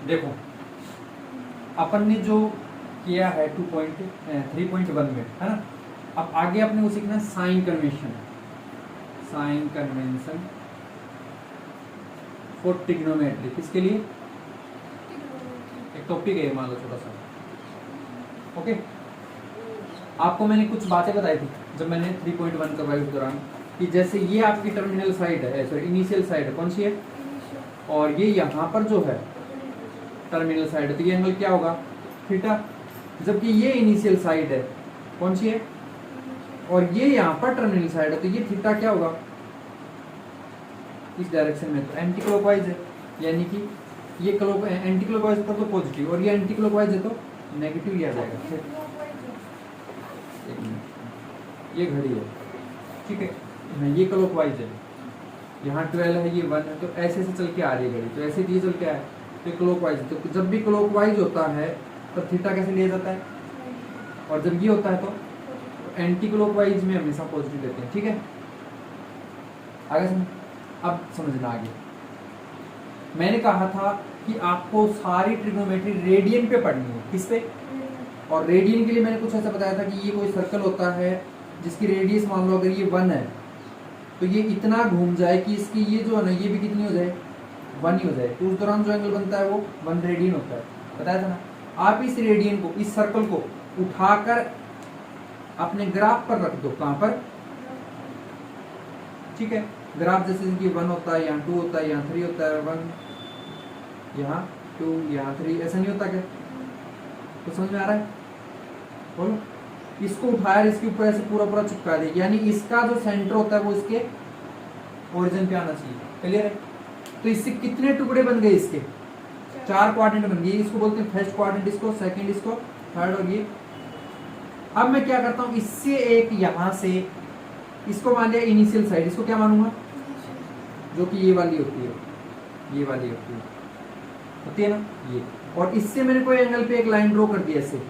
देखो अपन ने जो किया है 3.1 में, है ना। अब आगे अपने को सीखना है sign convention. Sign convention for trigonometry, किसके लिए? एक टॉपिक है मान लो छोटा सा। ओके, आपको मैंने कुछ बातें बताई थी जब मैंने 3.1 करवाई उस दौरान, कि जैसे ये आपकी टर्मिनल साइड है, सॉरी इनिशियल साइड है, कौन सी है? और ये यहाँ पर जो है टर्मिनल साइड है, तो ये एंगल क्या होगा? थीटा। जबकि ये इनिशियल साइड है, कौन सी है? और ये यहाँ पर टर्मिनल साइड है, तो ये थीटा क्या होगा? इस डायरेक्शन में तो एंटी क्लॉकवाइज है, यानी कि ये एंटी क्लॉकवाइज पर तो पॉजिटिव, और ये एंटी क्लॉकवाइज है तो नेगेटिव ही आ जाएगा। ये घड़ी है, ठीक है, ये क्लॉकवाइज है, यहाँ 12 है, ये 1 है, तो ऐसे से चल के आ रही है घड़ी, तो ऐसे ये चल के आए तो क्लॉकवाइज। तो जब भी क्लॉकवाइज होता है तो थीटा कैसे लिया जाता है, और जब ये होता है तो एंटी क्लॉकवाइज में हमेशा पॉजिटिव लेते हैं, ठीक है। आगे समझ, अब समझना आगे। मैंने कहा था कि आपको सारी ट्रिग्नोमेट्री रेडियन पे पढ़नी है, किस पे? और रेडियन के लिए मैंने कुछ ऐसा बताया था कि ये कोई सर्कल होता है जिसकी रेडियस मान लो अगर ये 1 है, तो ये इतना घूम जाए कि इसकी ये जो है ना, ये भी कितनी हो जाए? 1 ही हो जाए, तो उस दौरान जो एंगल बनता है वो 1 रेडियन होता है, बताया था ना। आप इस रेडियन को, इस सर्कल को उठाकर अपने ग्राफ पर रख दो, कहां पर? ठीक है, ग्राफ जैसे कि 1 होता है, यहाँ 2 होता है, यहाँ 3 होता है, 1 यहाँ 2 यहाँ 3, ऐसा नहीं होता क्या? तो समझ में आ रहा है? बोलो। इसको उठाया, इसके ऊपर ऐसे पूरा पूरा चिपका दे, यानी इसका जो सेंटर होता है वो इसके ओरिजिन पे आना चाहिए, क्लियर है? तो इससे कितने टुकड़े बन गए? इसके 4 क्वाड्रेंट बन गए। इसको बोलते हैं फर्स्ट क्वाड्रेंट, इसको सेकंड, इसको थर्ड, और ये। अब मैं क्या करता हूं, इससे एक यहां से, इसको मान लिया इनिशियल साइड, इसको क्या मानूंगा? जो कि ये वाली होती है, ये वाली होती है ना, ये। और इससे मैंने कोई एंगल पे एक लाइन ड्रॉ कर दी ऐसे,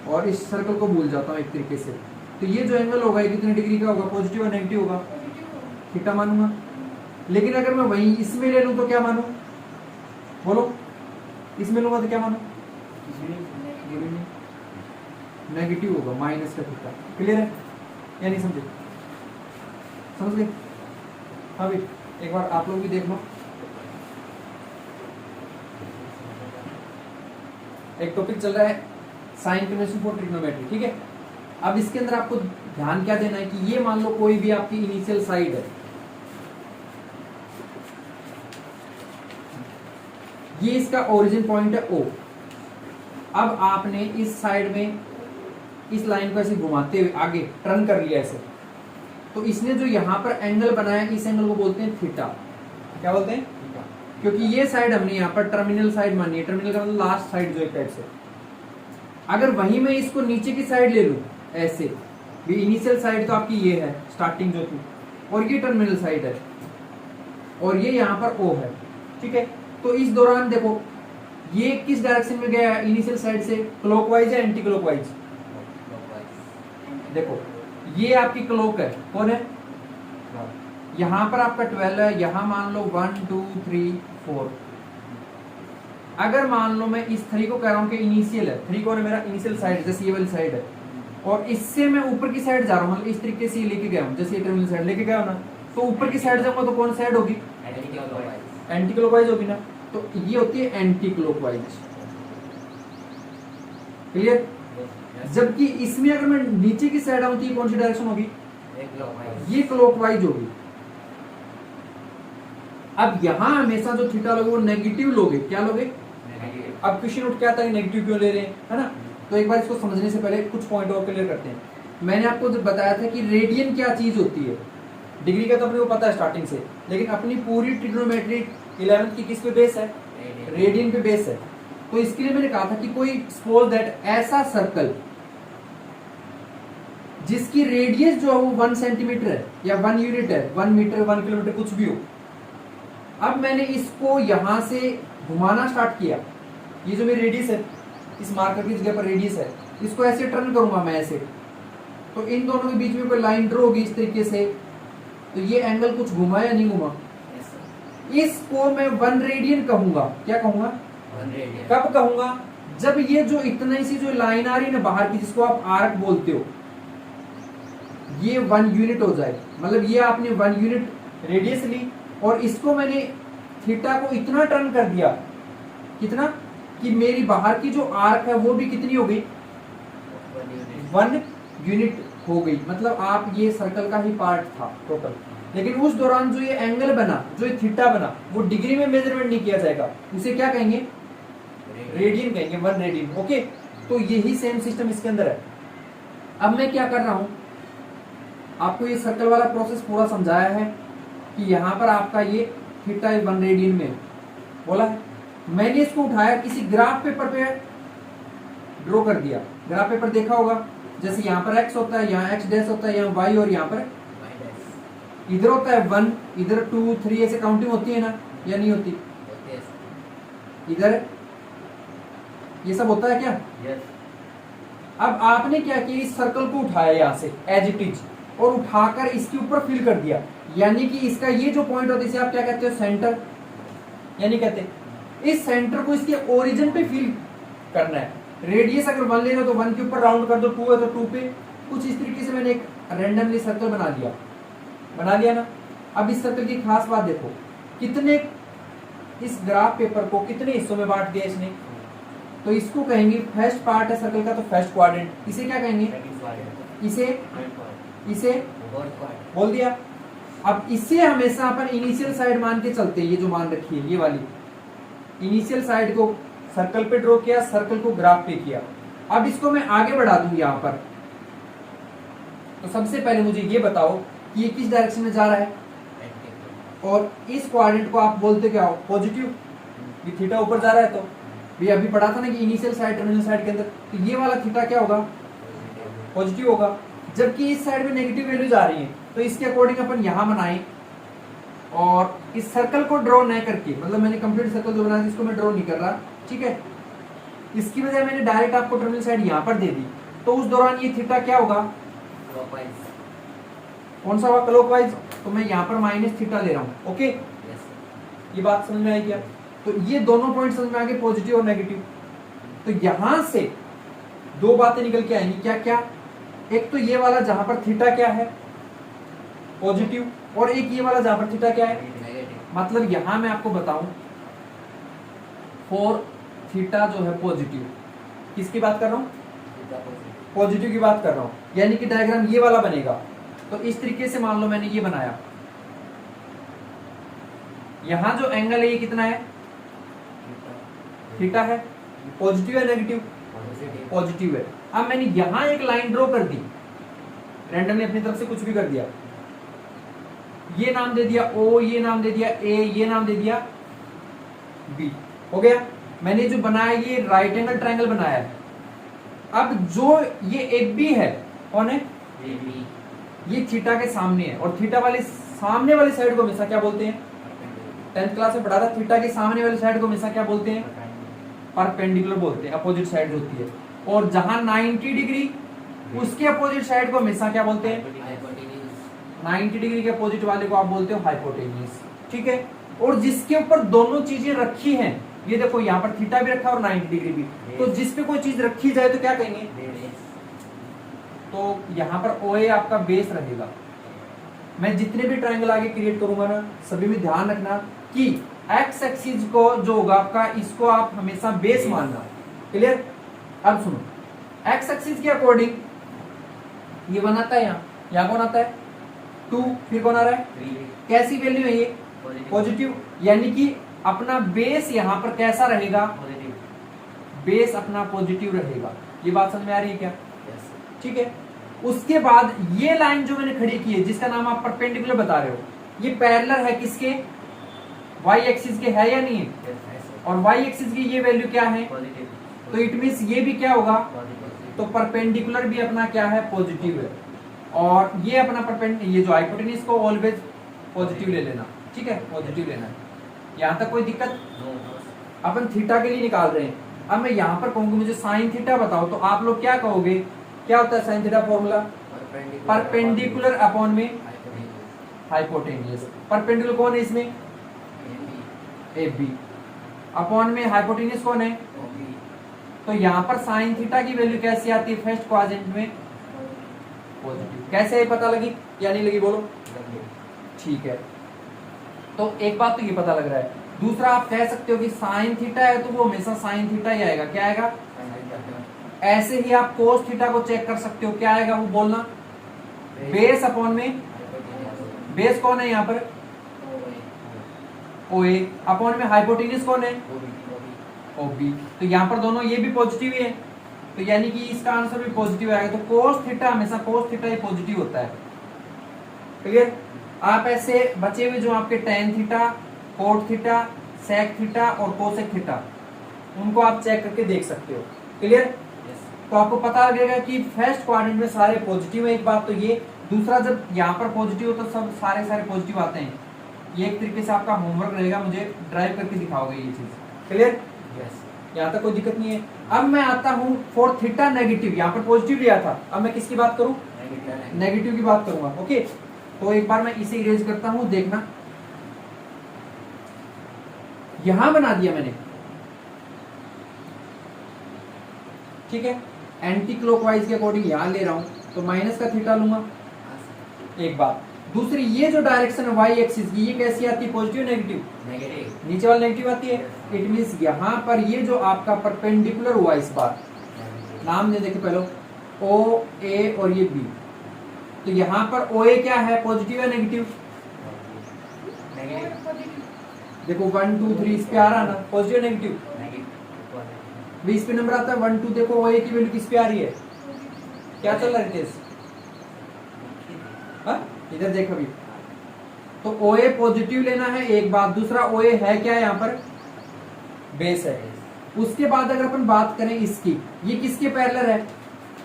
और इस सर्कल को भूल जाता हूँ एक तरीके से, तो ये जो एंगल होगा ये कितने डिग्री का होगा? पॉजिटिव और नेगेटिव होगा, थीटा मानूंगा। लेकिन अगर मैं वही इसमें ले लूं तो क्या मानूं? बोलो, इसमें लूंगा तो क्या मानूं? नेगेटिव होगा, माइनस का थीटा, क्लियर है या नहीं? समझे? समझ गए? हाँ भाई, एक बार आप लोग भी देख लो। एक टॉपिक चल रहा है साइन कन्वेंशन फॉर ट्रिग्नोमेट्री, ठीक है। अब इसके अंदर आपको ध्यान क्या देना है कि ये मान लो कोई भी आपकी इनिशियल साइड है, ये इसका ओरिजिन पॉइंट है O। अब आपने इस साइड में इस लाइन को ऐसे घुमाते हुए आगे टर्न कर लिया ऐसे, तो इसने जो यहाँ पर एंगल बनाया, इस एंगल को बोलते हैं थीटा। क्या बोलते हैं? थीटा। क्योंकि ये साइड हमने यहाँ पर टर्मिनल साइड मानी है, टर्मिनल का मतलब लास्ट साइड जो है से। अगर वहीं मैं इसको नीचे की साइड ले लूं ऐसे, भी इनिशियल साइड तो आपकी ये है स्टार्टिंग जो थी, और ये टर्मिनल साइड है, और ये यहाँ पर O है, ठीक है। तो इस दौरान देखो ये किस डायरेक्शन में गया है? इनिशियल साइड से क्लॉकवाइज या एंटी क्लॉकवाइज? देखो ये आपकी क्लॉक है, कौन है? यहाँ पर आपका 12 है, यहाँ मान लो 1 2 3 4। अगर मान लो मैं इस 3 को कह रहा हूँ कि इनिशियल है, 3 कौन है? मेरा इनिशियल साइड, जैसे ये वाली साइड है, और इससे मैं ऊपर की साइड जा रहा हूँ, मतलब इस तरीके से लेके गया हूँ, जैसे ये टर्मिनल साइड लेके गया हूँ ना, तो ऊपर की साइड जाऊंगा तो कौन साइड होगी? एंटी क्लॉकवाइज होगी ना, तो ये होती है एंटी क्लॉकवाइज, क्लियर। जबकि इसमें अगर मैं नीचे की साइड आऊं तो ये कौन सी डायरेक्शन होगी? ये क्लॉकवाइज होगी। अब यहां हमेशा जो थीटा लोगे वो नेगेटिव लोगे, क्या लोगे? अब क्वेश्चन उठ के आता है नेगेटिव क्यों ले रहे हैं, है ना। तो एक बार इसको समझने से पहले कुछ पॉइंट और क्लियर करते हैं। मैंने आपको जब बताया था कि रेडियन क्या चीज होती है, डिग्री का तो अपने को पता है स्टार्टिंग से, लेकिन अपनी पूरी ट्रिग्नोमेट्री 11th की किस पे बेस है? रेडियन पे बेस है। तो इसके लिए मैंने कहा था कि कोई सपोज दैट ऐसा सर्कल जिसकी रेडियस जो है वो 1 सेंटीमीटर है या 1 यूनिट है, 1 मीटर 1 किलोमीटर कुछ भी हो। अब मैंने इसको यहां से घुमाना स्टार्ट किया, ये जो मेरी रेडियस है, इस मार्कर की जगह पर रेडियस है, इसको ऐसे टर्न करूंगा मैं ऐसे, तो इन दोनों के बीच में कोई लाइन ड्रॉ होगी इस तरीके से, तो ये एंगल कुछ घुमा या नहीं घुमा? इसको मैं 1 रेडियन कहूंगा, क्या कहूंगा? कब कहूंगा? जब ये जो इतना सी जो लाइन आ रही है ना बाहर की, जिसको आप आर्क बोलते हो, ये 1 यूनिट हो जाए, मतलब ये आपने 1 यूनिट रेडियस ली और इसको मैंने थीटा को इतना टर्न कर दिया, कितना कि मेरी बाहर की जो आर्क है वो भी कितनी हो गई? 1 यूनिट हो गई। मतलब आप ये सर्कल का ही पार्ट था टोटल, लेकिन उस दौरान जो ये एंगल बना, जो ये थीटा बना, वो डिग्री में मेजरमेंट नहीं किया जाएगा, उसे क्या कहेंगे? रेडियन कहेंगे, 1 रेडियन। ओके, तो यही सेम सिस्टम इसके अंदर है। अब मैं क्या कर रहा हूं, आपको ये सर्कल वाला प्रोसेस पूरा समझाया है कि यहां पर आपका ये थीटा 1 रेडियन में बोला है। मैंने इसको उठाया, किसी ग्राफ पेपर पे ड्रॉ कर दिया। ग्राफ पेपर देखा होगा, जैसे यहाँ पर x होता है, यहाँ x डैश होता है, यहाँ y, और यहाँ पर इधर होता है 1, इधर 2, 3, ऐसे काउंटिंग होती है ना, या नहीं होती? इधर ये सब होता है क्या? yes. अब आपने क्या किया, इस सर्कल को उठाया यहाँ से एज इट इज, और उठाकर इसके ऊपर फिल कर दिया। यानी कि इसका ये जो पॉइंट होता है, इसे आप क्या कहते हो? सेंटर, यानी कहते हैं इस सेंटर को इसके ओरिजिन पे फिल करना है। रेडियस अगर 1 ले लो तो 1 के ऊपर राउंड कर दो, 2 है तो 2 पे। कुछ इस तरीके से मैंने एक रैंडमली सर्कल बना लिया ना। अब इस सर्कल की खास बात देखो, कितने, इस ग्राफ पेपर को कितने हिस्सों में बांट दिया इसने? तो इसको कहेंगे फर्स्ट पार्ट है सर्कल का, तो फर्स्ट क्वाड्रेंट। इसे क्या कहेंगे? इसे बोल दिया। अब इसे हमेशा अपन इनिशियल साइड मान के चलते हैं। ये जो मान रखी है, ये वाली इनिशियल साइड को सर्कल पे ड्रॉ किया, सर्कल को ग्राफ पे किया। अब इसको मैं आगे बढ़ा दूं यहाँ पर, तो सबसे पहले मुझे ये बताओ कि ये किस डायरेक्शन में जा रहा है, और इस क्वाड्रेंट को आप बोलते क्या हो? पॉजिटिव। ये थीटा ऊपर जा रहा है, तो भी अभी पढ़ा था ना कि इनिशियल साइड टर्मिनल साइड के अंदर, तो ये वाला थीटा क्या होगा? पॉजिटिव होगा। जबकि इस साइड में नेगेटिव वैल्यूज आ रही है, तो इसके अकॉर्डिंग अपन यहां बनाए, और इस सर्कल को ड्रॉ नहीं करके, मतलब मैंने कंप्लीट सर्कल जो बनाया इसको मैं ड्रॉ नहीं कर रहा, ठीक है। इसकी वजह मैंने डायरेक्ट आपको टर्मिनल साइड यहां पर दे दी, तो उस दौरान ये थीटा क्या होगा? कौन सा होगा? क्लॉकवाइज। तो मैं यहाँ पर माइनस थीटा ले रहा हूँ। ओके, ये बात समझ में आई क्या? तो ये दोनों पॉइंट समझ में आ गए, पॉजिटिव और नेगेटिव। तो यहां से दो बातें निकल के आएंगी, क्या क्या? एक तो ये वाला जहां पर थीटा क्या है? पॉजिटिव, और एक ये वाला जहां पर थीटा क्या है? मतलब यहां मैं आपको बताऊं, फॉर थीटा जो है पॉजिटिव, किसकी बात कर रहा हूं? पॉजिटिव की बात कर रहा हूं। यानी कि डायग्राम ये वाला बनेगा। तो इस तरीके से मान लो मैंने ये बनाया, यहां जो एंगल है ये कितना है? थीटा है। पॉजिटिव है नेगेटिव? पॉजिटिव है। अब मैंने यहां एक लाइन ड्रॉ कर दी, रैंडमली अपनी तरफ से कुछ भी कर दिया, ये नाम दे दिया O, ये नाम दे दिया A, ये नाम दे दिया B। हो गया। मैंने जो बनाया ये राइट एंगल ट्रायंगल बनाया है। अब जो ये AB है, कौन है? ये थीटा के सामने है, और थीटा वाले सामने वाली साइड को हमेशा क्या बोलते हैं? 10th क्लास में पढ़ा था, थीटा के सामने वाली साइड को हमेशा क्या बोलते हैं? परपेंडिकुलर बोलते हैं, अपोजिट साइड होती है। और जहां 90 डिग्री, उसके अपोजिट साइड को हमेशा क्या बोलते हैं? 90 डिग्री के अपोजिट वाले को आप बोलते हो हाइपोटेन्यूज, ठीक है। और जिसके ऊपर दोनों चीजें रखी हैं, ये देखो यहाँ पर थीटा भी रखा और 90 डिग्री भी, तो जिस पे कोई चीज रखी जाए तो क्या कहेंगे? तो यहाँ पर OA आपका बेस रहेगा। मैं जितने भी ट्रायंगल आगे क्रिएट करूंगा ना, सभी में ध्यान रखना कि एक्स एक्सिस को जो होगा आपका, इसको आप हमेशा बेस मानना। क्लियर? अब सुनो, एक्स एक्सिस के अकॉर्डिंग ये 1 आता है, यहाँ कौन आता है? 2, फिर कौन आ रहा है? 3। कैसी वैल्यू है ये? पॉजिटिव। यानी कि अपना बेस यहाँ पर कैसा रहेगा? बेस अपना पॉजिटिव रहेगा। ये बात समझ में आ रही है क्या? ठीक है। उसके बाद ये लाइन जो मैंने खड़ी की है, जिसका नाम आप परपेंडिकुलर बता रहे हो, ये पैरेलल है किसके? वाई एक्सिस के, है या नहीं है? और वाई एक्सिस की ये वैल्यू क्या है? तो इट मींस ये भी क्या होगा? तो परपेंडिकुलर भी अपना क्या है? पॉजिटिव है। और ये अपना परपेंडिकुलर, ये जो हाइपोटेन्यूज को ऑलवेज पॉजिटिव ले लेना, ठीक है, पॉजिटिव लेना है। यहाँ तक कोई दिक्कत? अपन थीटा के लिए निकाल रहे हैं। अब मैं यहाँ पर कहूंगा मुझे साइन थीटा बताओ, तो आप लोग क्या कहोगे? क्या होता है sine theta formula? Perpendicular upon में हाइपोटेन्यूज। परपेंडिकुलर कौन है इसमें? AB। अपॉन में हाइपोटेन्यूज कौन है, तो यहाँ पर साइन थीटा की वैल्यू कैसी आती है फर्स्ट क्वाड्रेंट में, पॉजिटिव। कैसे पता लगी या नहीं लगी बोलो, ठीक है। तो एक बात तो ये पता लग रहा है। दूसरा आप कह सकते हो कि साइन थीटा है तो वो हमेशा साइन थीटा ही आएगा, क्या आएगा, ऐसे ही आप कोस थीटा को चेक कर सकते हो, क्या आएगा वो बोलना, बेस अपॉन में, बेस कौन है यहाँ पर, ओए, अपॉन में हाइपोटेन्यूज कौन है, ओबी। तो यहाँ पर दोनों ये भी पॉजिटिव ही है, तो यानी कि इसका आंसर भी पॉजिटिव आएगा। तो कोस थीटा हमेशा कोस थीटा ही पॉजिटिव होता है, क्लियर। आप ऐसे बचे हुए जो आपके tan theta, cot theta, sec theta और कोसेक थीटा, उनको आप चेक करके देख सकते हो, क्लियर। तो आपको पता लगेगा कि फर्स्ट क्वाड्रेंट में सारे पॉजिटिव है, एक बात तो ये। दूसरा जब यहाँ पर पॉजिटिव हो तो सब सारे पॉजिटिव आते हैं। ये एक तरीके से आपका होमवर्क रहेगा, मुझे ड्राइव करके दिखाओगे ये चीज, क्लियर। यहाँ तक कोई दिक्कत नहीं है। अब मैं आता हूँ फॉर थीटा नेगेटिव, यहाँ पर पॉजिटिव लिया था, अब मैं किसकी बात करूँ, नेगेटिव की बात करूंगा, ओके। तो एक बार मैं इसे इरेज करता हूं, देखना यहां बना दिया मैंने, ठीक है। एंटी क्लॉकवाइज के अकॉर्डिंग यहां ले रहा हूं, तो माइनस का थीटा लूंगा, एक बात। दूसरी ये जो डायरेक्शन है वाई एक्सिस की, ये कैसी आती है, पॉजिटिव नेगेटिव, नीचे वाली नेगेटिव आती है। इट मींस यहां पर ये जो आपका परपेंडिकुलर हुआ, इस बार नाम दे देखे पहले, ओ ए और ये बी, तो यहाँ पर ओ ए क्या है, पॉजिटिव है नेगेटिव, देखो 1 2 3 इस पे आ रहा ना, पॉजिटिव नेगेटिव, इस पे नंबर आता है 1 2, देखो ओ ए की वैल्यू किस पे आ रही है, क्या चल रहा है तेज, इधर देख अभी। तो ओ ए पॉजिटिव लेना है, एक बात। दूसरा ओ ए है क्या, यहाँ पर बेस है। उसके बाद अगर अपन बात करें इसकी, ये किसके पैरेलल है,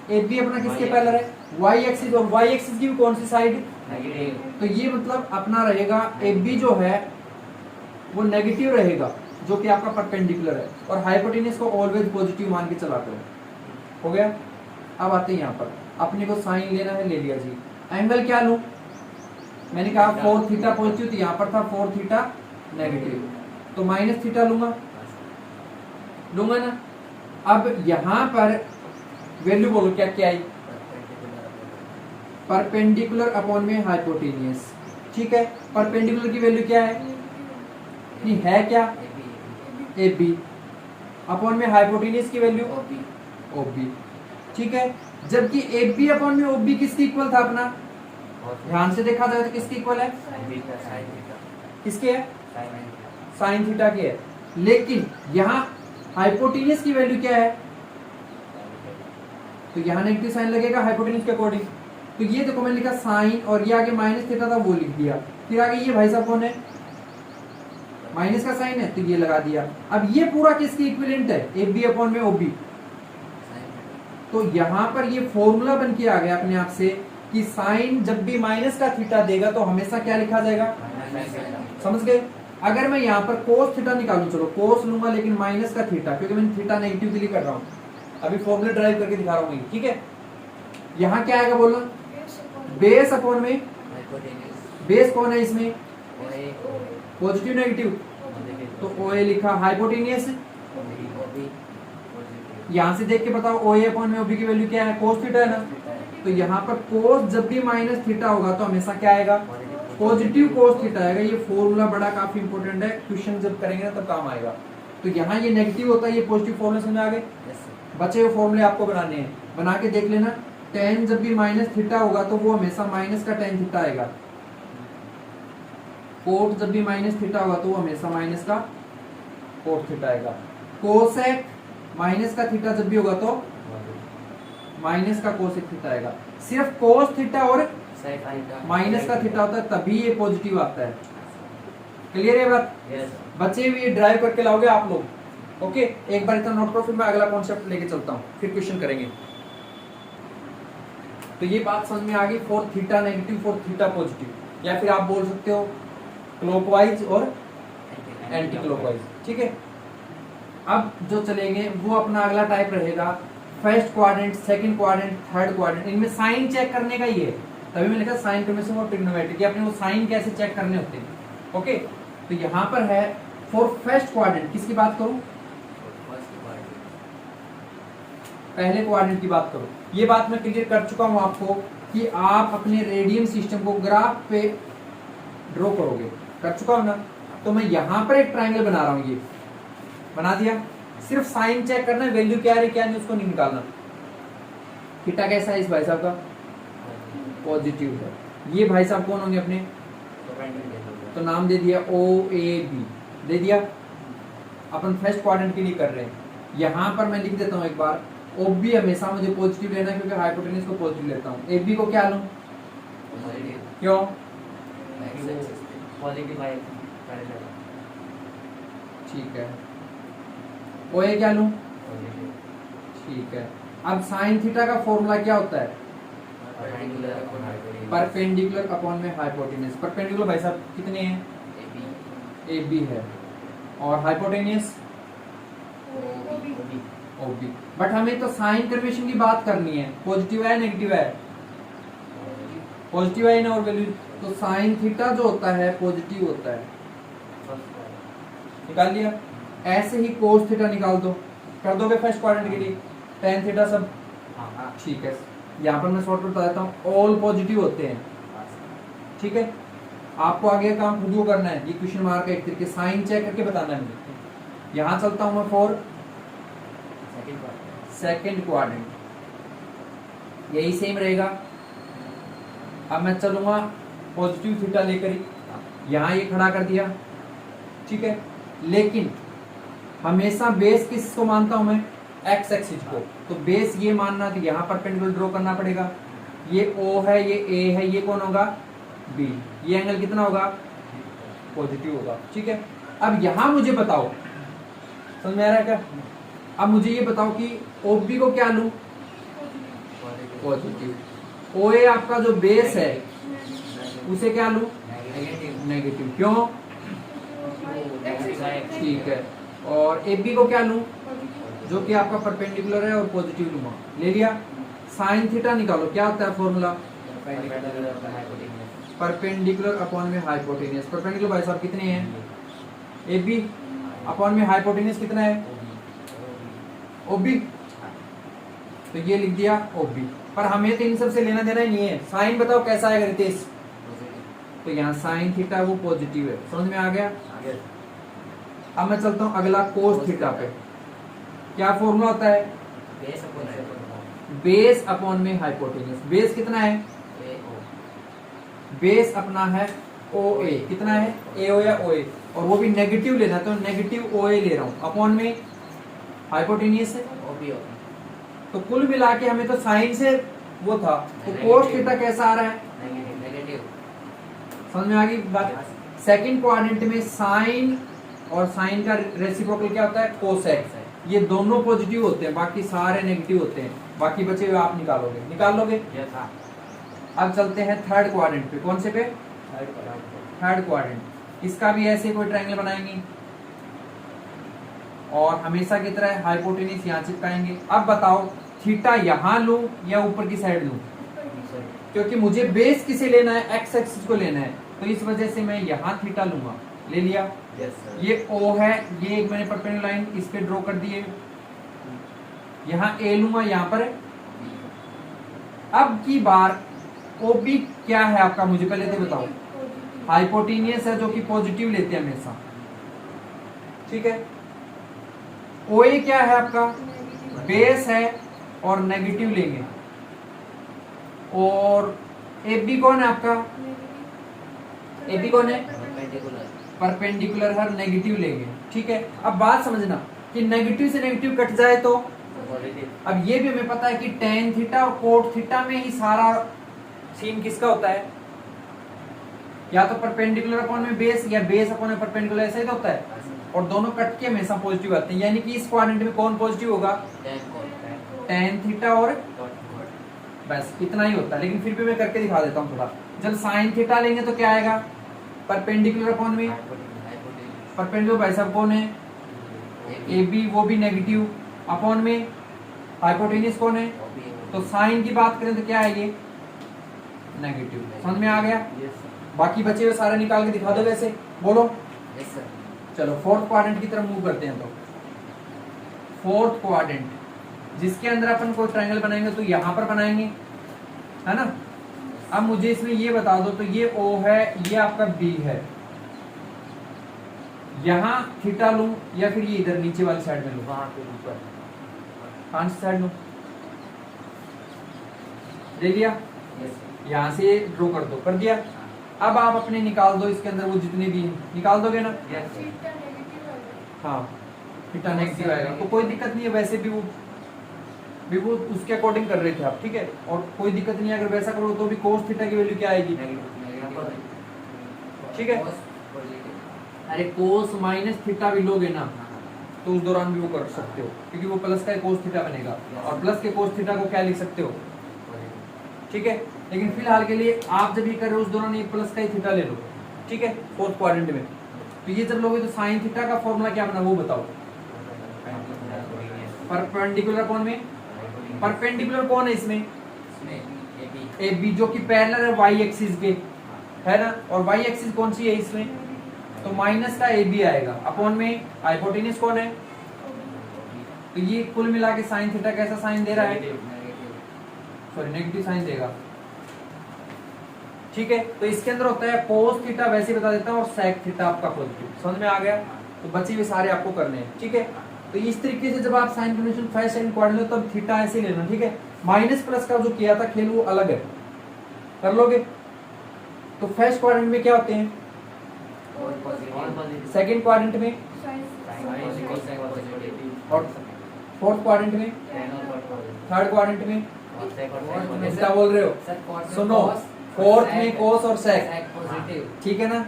ए बी अपना किसके पैरेलल है, वाई एक्सिस, और वाई एक्सिस की भी कौन सी साइड, तो ये मतलब अपना रहेगा ए बी जो है वो नेगेटिव रहेगा, जो कि आपका परपेंडिकुलर है, और हाइपोटेन्यूज को ऑलवेज पॉजिटिव मान के चलाते हो, हो गया। अब आते हैं यहाँ पर, अपने को साइन लेना है, ले लिया जी। एंगल क्या लूं, मैंने कहा 4 थीटा पॉजिटिव, तो यहाँ पर था 4 थीटा नेगेटिव, तो माइनस थीटा लूंगा ना। अब यहाँ पर वैल्यू बोलो क्या क्या आई, परपेंडिकुलर अपॉन में हाइपोटेनियस, ठीक है। परपेंडिकुलर की वैल्यू क्या है, नहीं है क्या, ए बी, अपॉन में हाइपोटेनियस की वैल्यू ओ बी, ठीक है। जबकि ए बी अपॉन में ओ बी किसकी इक्वल था अपना, ध्यान से देखा जाए तो किसकी इक्वल है, किसके है, साइन थीटा की है। लेकिन यहाँ हाइपोटेनियस की वैल्यू क्या है, तो यहाँ नेगेटिव साइन लगेगा हाइपोटेन्यूज के अकॉर्डिंग। तो ये देखो मैंने लिखा साइन, और ये आगे माइनस थीटा था वो लिख दिया, फिर आगे ये भाई साहब कौन है, माइनस का साइन है, तो ये लगा दिया। अब ये पूरा किसकी इक्विवेलेंट है, ए बी अपॉन में ओ बी। तो यहाँ पर ये फॉर्मूला बन के आ गया अपने आप से कि साइन जब भी माइनस का थीटा देगा तो हमेशा क्या लिखा जाएगा, समझ गए। अगर मैं यहाँ पर कोस थीटा निकालूं, चलो कोस लूंगा लेकिन माइनस का थीटा, क्योंकि मैं थीटा नेगेटिव के लिए कर रहा हूँ, अभी फॉर्मूला ड्राइव करके दिखा रहा हूँ, ठीक है। यहाँ क्या आएगा बोलना, बेस अपॉन में, बेस कौन है इसमें, पॉजिटिव नेगेटिव, तो ओ ए लिखा, हाइपोटेनियस यहाँ से देख के बताओ ओ ए अपॉन में ओ बी की वैल्यू क्या है, कोस थीटा है ना। तो यहाँ पर कोस जब भी माइनस थीटा होगा तो हमेशा क्या आएगा, पॉजिटिव कोस थीटा आएगा। ये फॉर्मूला बड़ा काफी इंपॉर्टेंट है, क्वेश्चन जब करेंगे ना तब काम आएगा। तो यहाँ ये नेगेटिव होता है, ये पॉजिटिव फॉर्मूला समझ आ गए। बचे हुए फॉर्मूले आपको बनाने हैं, बना के देख लेना। टेन जब भी माइनस थीटा होगा तो वो हमेशा माइनस का टेन थीटा आएगा। कोट जब भी माइनस थीटा होगा तो वो हमेशा माइनस का कोट थीटा आएगा। कोसेक माइनस का थीटा जब भी होगा तो माइनस का कोसेक थीटा आएगा। सिर्फ कोस थीटा और माइनस का थीटा होता है तभी ये पॉजिटिव आता है। क्लियर है बात? बच्चे भी ड्राइव करके लाओगे आप लोग। ओके, एक बार इतना नोट करो, फिर मैं अगला कॉन्सेप्ट लेके चलता हूँ, फिर क्वेश्चन करेंगे। तो ये बात समझ में आ गई, for theta negative for theta positive, या फिर आप बोल सकते हो क्लॉकवाइज और एंटी क्लॉकवाइज। ठीक है, अब जो चलेंगे वो अपना अगला टाइप रहेगा first quadrant, second quadrant, third quadrant. इनमें साइन चेक करने का ही है, तभी मैंने कहा साइन कन्वेंशन और ट्रिग्नोमेट्री, अपने वो साइन कैसे चेक करने होते हैं। ओके, तो यहाँ पर है फॉर फर्स्ट क्वाड्रेंट किसकी बात करूं, पहले क्वाड्रेंट की बात करो। ये बात मैं क्लियर कर चुका हूं आपको कि आप अपने रेडियन सिस्टम को ग्राफ पे ड्रॉ करोगे, कर चुका हूं ना। तो मैं यहां पर एक ट्रायंगल बना रहा हूं, ये बना दिया। सिर्फ साइन चेक करना है, वैल्यू क्या है क्या नहीं उसको नहीं निकालना। थीटा कैसा है इस भाई साहब का, पॉजिटिव है। ये भाई साहब कौन होंगे अपने, तो नाम दे दिया ओ ए बी, दे दिया। अपन फर्स्ट क्वाड्रेंट के लिए कर रहे हैं। यहां पर मैं लिख देता हूं एक बार, ओ बी हमेशा मुझे पॉजिटिव लेना है क्योंकि हाइपोटेन्यूज को पॉजिटिव लेता हूं। ए बी को क्या लूं, क्यों, ठीक है। ओ ए क्या लूं, ठीक है। अब साइन थीटा का फॉर्मूला क्या होता है, परपेंडिकुलर अपॉन में हाइपोटेन्यूज। परपेंडिकुलर भाई साहब कितने हैं, ए बी है, और हाइपोटेन्यूज ओ बी। बट हमें तो साइन कन्वेंशन की बात करनी है, पॉजिटिव है नेगेटिव है, पॉजिटिव है ना, और वैल्यू तो साइन थीटा जो होता है पॉजिटिव होता है। निकाल लिया। ऐसे ही कोस थीटा निकाल दो, कर दोगे फर्स्ट क्वाड्रेंट के लिए, टेन थीटा सब, ठीक है। यहाँ पर मैं शॉर्टकट बता देता हूँ, ऑल पॉजिटिव होते हैं, ठीक है। आपको आगे काम खुद को करना है, ये क्वेश्चन मार्क है एक तरीके, साइन चेक करके बताना है मुझे। यहाँ चलता हूँ मैं फॉर सेकेंड क्वाड्रेंट, यही सेम रहेगा। अब मैं चलूंगा पॉजिटिव थीटा लेकर ही, यहाँ ये खड़ा कर दिया, ठीक है। लेकिन हमेशा बेस किसको मानता हूं मैं, एक्स एक्सिस को। तो बेस ये मानना कि यहाँ परपेंडिकुलर ड्रॉ करना पड़ेगा। ये ओ है, ये ए है, ये कौन होगा, बी। ये एंगल कितना होगा, पॉजिटिव होगा, ठीक है। अब यहाँ मुझे बताओ, समझ में आ रहा है क्या। अब मुझे ये बताओ कि ओ बी को क्या लूं, पॉजिटिव। ओ ए आपका जो बेस है उसे क्या लूं, नेगेटिव, क्यों, ठीक है। और ए बी को क्या लूं, जो कि आपका परपेंडिकुलर है और पॉजिटिव लूंगा, ले लिया। साइन थीटा निकालो, क्या होता है फॉर्मूला, परपेंडिकुलर अपॉन में हाइपोटेन्यूज। परपेंडिकुलर भाई साहब कितने हैं, ए बी, अपॉन में हाइपोटेन्यूज कितना है, ओ बी। तो ये लिख दिया ओ बी। पर हमें तो इन सब से लेना देना ही नहीं है। साइन बताओ कैसा आएगा रितेश, तो यहाँ साइन थीटा वो पॉजिटिव है, समझ में आ गया। अब मैं चलता हूँ अगला कोस थीटा पे। क्या फॉर्मूला होता है, बेस अपॉन में हाइपोटेन्यूज। बेस कितना है, बेस अपना है ओ ए, कितना है, ए ओ या ओ ए, और वो भी नेगेटिव लेना, तो नेगेटिव ओ ए ले रहा हूँ, अपॉन में हाइपोटेन्यूज है। तो कुल मिला के हमें तो साइन से वो था, तो कोस थीटा कैसा आ रहा है, समझ में आ गई बात। सेकंड क्वाड्रेंट में साइन और साइन का रेसिप्रोकल क्या होता है, कोसेक। ये दोनों पॉजिटिव होते हैं, बाकी सारे नेगेटिव होते हैं। बाकी बचे हुए आप निकालोगे, निकाल लोगे। अब चलते हैं थर्ड क्वाड्रेंट पे। कौन से पे, थर्ड क्वाड्रेंट। इसका भी ऐसे कोई ट्रायंगल बनाएंगे और हमेशा की तरह हाइपोटेन्यूज यहाँ चिपकाएंगे। अब बताओ थीटा यहाँ लूं या ऊपर की साइड लूं, क्योंकि मुझे बेस किसे लेना है, एक्स एक्सिस को लेना है, तो इस वजह से मैं यहाँ थीटा लूंगा, ले लिया। ये O है, ये एक मैंने परपेंडिकुलर लाइन इस पे ड्रॉ कर दिए। यहाँ A लूंगा, यहाँ पर अब की बार OB क्या है आपका, मुझे पहले तो बताओ। हाइपोटेन्यूज है जो कि पॉजिटिव लेते हैं हमेशा, ठीक है। OA क्या है आपका, बेस है और नेगेटिव लेंगे। और AB कौन है आपका, AB कौन है, परपेंडिकुलर है, नेगेटिव लेंगे, ठीक है। अब बात समझना कि नेगेटिव से नेगेटिव कट जाए तो अब ये भी हमें पता है कि टेन थीटा और कोट थीटा में ही सारा सीन किसका होता है, या तो परपेंडिकुलर अपॉन में बेस या बेस अपॉन में परपेंडिकुलर, ऐसा ही होता है। और दोनों कट के हमेशा पॉजिटिव आते हैं, यानी कि इस क्वाड्रेंट में कौन पॉजिटिव होगा, टेन थीटा और बस इतना ही होता है। लेकिन फिर भी मैं करके दिखा देता हूँ थोड़ा। जब साइन थीटा लेंगे तो क्या आएगा, परपेंडिकुलर अपॉन में परपेंडिकुलर भाई साहब कौन है, ए बी, वो भी नेगेटिव, अपॉन में हाइपोटेन्यूज कौन है, तो साइन की बात करें तो क्या है ये, नेगेटिव। समझ में आ गया। बाकी बचे हुए सारे निकाल के दिखा दो वैसे, बोलो। चलो फोर्थ क्वाड्रेंट की तरफ मूव करते हैं। तो फोर्थ क्वाड्रेंट जिसके अंदर अपन कोई ट्रायंगल बनाएंगे तो यहां पर बनाएंगे, है ना। अब मुझे इसमें ये बता दो, तो ये O है, ये आपका B है, यहां थीटा लूं या फिर ये इधर नीचे वाली साइड में लूं? वहां पे ऊपर कौन सी साइड लूं? दे दिया, यस यहां से ड्रॉ कर दो, कर दिया। अब आप अपने निकाल दो, इसके अंदर वो जितने भी हैं निकाल दोगे ना? यस हाँ, थीटा नेगेटिव आएगा तो कोई दिक्कत नहीं है, वैसे भी वो उसके अकॉर्डिंग कर रहे थे आप, ठीक है। और कोई दिक्कत नहीं है, अगर वैसा करो तो भी cos थीटा की वैल्यू क्या आएगी? ठीक है। अरे cos माइनस थीटा भी लोगे ना तो उस दौरान भी वो कर सकते हो, क्योंकि वो प्लस का cos थीटा बनेगा, और प्लस के cos थीटा को क्या लिख सकते हो? ठीक है। लेकिन फिलहाल के लिए आप जब ये कर रहे हो उस दौरान ये प्लस का ही थीटा ले लो, ठीक है, फोर्थ क्वाड्रेंट में। तो ये जब लोगे तो साइन थीटा का फॉर्मूला क्या बना वो बताओ। परपेंडिकुलर कोण में, परपेंडिकुलर कौन है इसमें? ए बी, जो कि पैरेलल है वाई एक्सिस के, है ना। और वाई एक्सिस कौन सी है इसमें? तो माइनस का ए बी आएगा, अपॉन में हाइपोटेन्यूज कौन है? तो ये कुल मिला के साइन थीटा कैसा साइन दे रहा है? सॉरी नेगेटिव साइन देगा, ठीक है। तो इसके अंदर होता है कोस थीटा, वैसे बता देता हूं, और सेक थीटा आपका पॉजिटिव। समझ में आ गया? तो बचे हुए सारे आपको करने हैं, ठीक है। तो इस तरीके से जब आप sine convention first second quadrant लो तब थीटा ऐसे ही लेना, ठीक है। माइनस प्लस का जो किया था खेल वो अलग है, कर लोगे। तो फर्स्ट क्वाड्रेंट में क्या होते हैं? सेकंड क्वाड्रेंट में, और फोर्थ क्वाड्रेंट में, थर्ड क्वाड्रेंट में। क्या बोल रहे हो? सुनो, फोर्थ में कोस और सेक, ठीक है ना।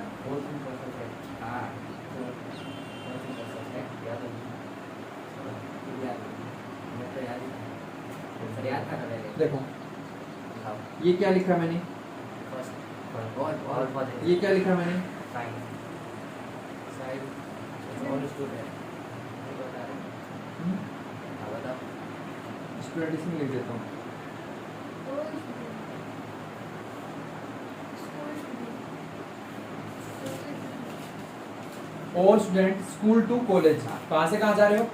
देखो ये क्या लिखा मैंने, ये क्या लिखा मैंने? इसमें लिख देता हूँ। All student school to college, कहाँ से कहाँ जा रहे हो?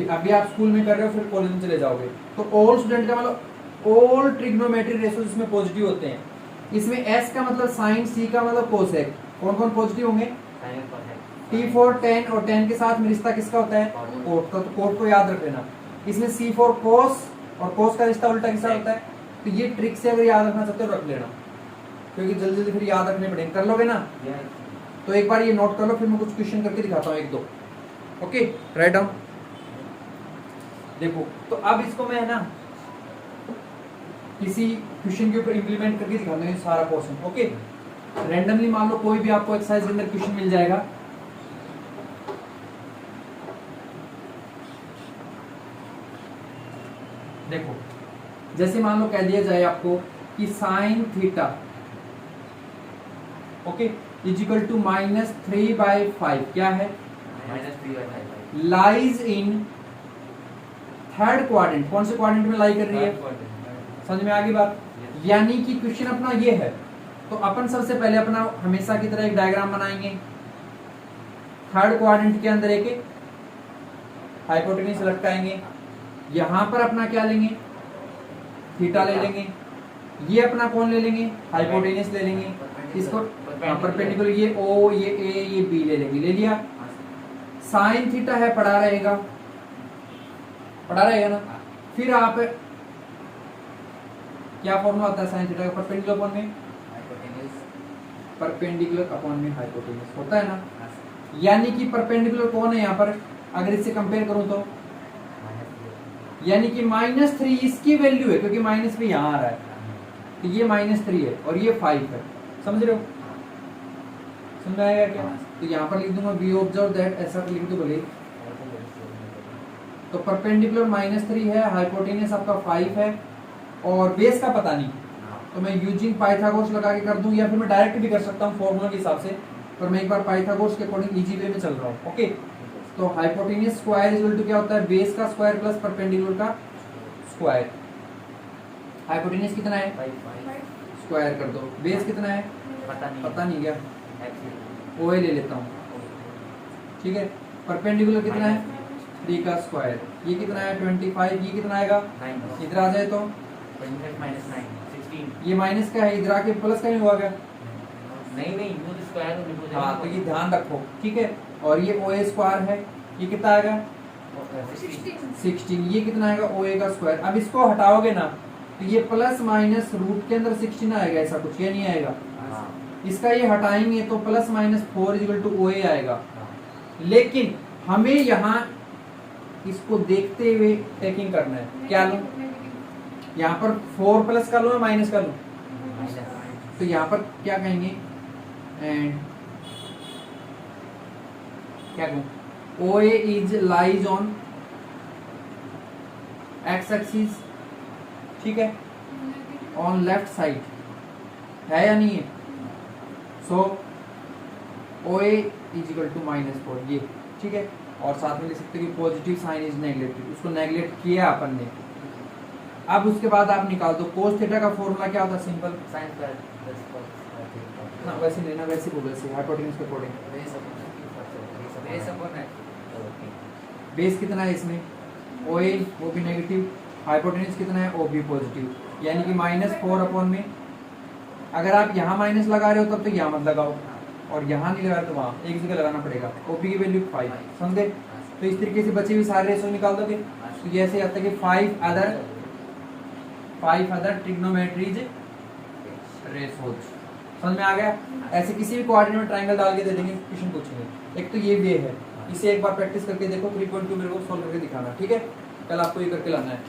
अभी आप स्कूल में कर रहे हो, फिर कॉलेज में चले जाओगे। तो ऑल स्टूडेंट का मतलब ऑल ट्रिग्नोमेट्री रेशियोज इसमें पॉजिटिव होते हैं। इसमें एस का मतलब साइन, सी का मतलब कोसेक। कौन कौन पॉजिटिव होंगे? T4 tan, और tan के साथ में रिश्ता किसका होता है? कोट का। तो कोट को याद रख लेना। इसमें C4 cos, और cos का रिश्ता उल्टा किसका होता है? तो ये ट्रिक से अगर याद रखना चाहते हो रख लेना, क्योंकि जल्दी जल्दी फिर याद रखने पड़ेंगे। कर लोगे ना? तो एक बार ये नोट कर लो, फिर मैं कुछ क्वेश्चन करके दिखाता हूँ एक दो। Okay, write down. देखो तो अब इसको मैं ना किसी क्वेश्चन के ऊपर इंप्लीमेंट करके दिखाता हूँ सारा पोर्शन। ओके, रैंडमली मान लो कोई भी आपको एक्सरसाइज के अंदर क्वेश्चन मिल जाएगा। देखो जैसे मान लो कह दिया जाए आपको कि sine theta, okay, is equal to -3/5 क्या है? Lies in third quadrant. कौन से क्वाड्रेंट में लाई कर रही है? समझ में आ गई बात? यानी कि क्वेश्चन अपना ये है, तो अपन सबसे पहले अपना हमेशा की तरह एक डायग्राम बनाएंगे। थर्ड क्वाड्रेंट के अंदर एक हाइपोटेन्यूज लटकाएंगे, यहां पर अपना क्या लेंगे? थीटा ले लेंगे। ये अपना कौन ले लेंगे? हाइपोटेन्यूज ले लेंगे। इसको परपेंडिकुलर, ये O, ये A, ये B ले लेंगे। ले लिया। साइन थीटा है, पढ़ा रहेगा, पढ़ा रहेगा ना। फिर आप क्या फॉर्मूला होता है साइन थीटा का? परपेंडिकुलर अपॉन में परपेंडिकुलर अपॉन में हाइपोटेन्यूज होता है ना। यानी कि परपेंडिकुलर कौन है यहाँ पर? अगर इससे कंपेयर करूं तो यानी कि -3 इसकी वैल्यू है, क्योंकि माइनस भी यहाँ आ रहा है, तो ये -3 है और ये 5 है। समझ रहे हो? समझ में आएगा क्या? तो यहाँ पर लिख दूंगा वी ऑब्जर्व दैट, ऐसा लिख दो बोले। तो परपेंडिकुलर -3 है, हाइपोटेन्यूज आपका 5 है, और बेस का पता नहीं, तो मैं यूजिंग पाइथागोरस लगा के कर दूं, या फिर मैं डायरेक्ट भी कर सकता हूँ फॉर्मूला के हिसाब से, पर मैं एक बार पाइथागोरस के अकॉर्डिंग इजी वे में चल रहा हूँ। ओके, तो हाइपोटेन्यूज स्क्वायर इक्वल टू क्या होता है? बेस का स्क्वायर प्लस परपेंडिकुलर का स्क्वायर। हाइपोटेन्यूज कितना है? स्क्वायर कर दो। बेस कितना है? पता नहीं क्या? OA ले लेता हूँ, ठीक है। परपेंडिकुलर कितना है 3 का स्क्वायर, ये कितना है 25, ये कितना आएगा 9 इधर आ जाए तो 25 minus 9 16 ये माइनस का है, इधर आके प्लस का ही हुआ गया। नहीं नहीं वो तो स्क्वायर में हो हाँ तो जाएगा। ये ध्यान रखो, ठीक है। और ये OA स्क्वायर है, ये कितना आएगा 16, ये कितना आएगा OA का स्क्वायर। अब इसको हटाओगे ना तो ये प्लस माइनस रूट के अंदर 16 आएगा, ऐसा कुछ ये नहीं आएगा। हाँ इसका ये हटाएंगे तो plus minus 4 equal to OA आएगा। हाँ लेकिन हमें यहाँ इसको देखते हुए टेकिंग करना है, क्या लूं यहाँ पर 4 प्लस कर लूं या माइनस कर लूं, तो यहाँ पर क्या कहेंगे एंड क्या कहूं OA is lies on x axis, ठीक है, ऑन लेफ्ट साइड है या नहीं है। सो OA इज इक्वल टू -4 ये, ठीक है। और साथ में लिख सकते हैं कि पॉजिटिव साइन इज नेगलेक्टेड, उसको नेगलेक्ट किया अपन ने। अब उसके बाद आप निकाल दो कोस थीटा का फॉर्मूला क्या होता है, simple sin square plus cos ना वैसे लेना, वैसे बोल वैसे हाइपोटेन्यूज के अकॉर्डिंग। बेस कितना है इसमें OA वो भी नेगेटिव, हाइपोटेन्यूज कितना है OB पॉजिटिव, यानी कि -4 अपॉन में। अगर आप यहाँ माइनस लगा रहे हो तब तो यहाँ मत लगाओ, और यहाँ नहीं लगा तो वहाँ एक जगह लगाना पड़ेगा। OP की वैल्यू 5, समझे। तो इस तरीके से बचे हुए सारे रेशो निकाल दोगे तो ये ऐसे आता है कि 5 अदर ट्रिग्नोमेट्रीज रेशोज, समझ में आ गया। ऐसे किसी भी कोऑर्डिनेट में ट्रायंगल डाल के दे देंगे, क्वेश्चन पूछेंगे। एक तो ये वे है, इसे एक बार प्रैक्टिस करके देखो, 3.2 मेरे को सोल्व करके दिखाना, ठीक है। कल आपको ये करके लाना है।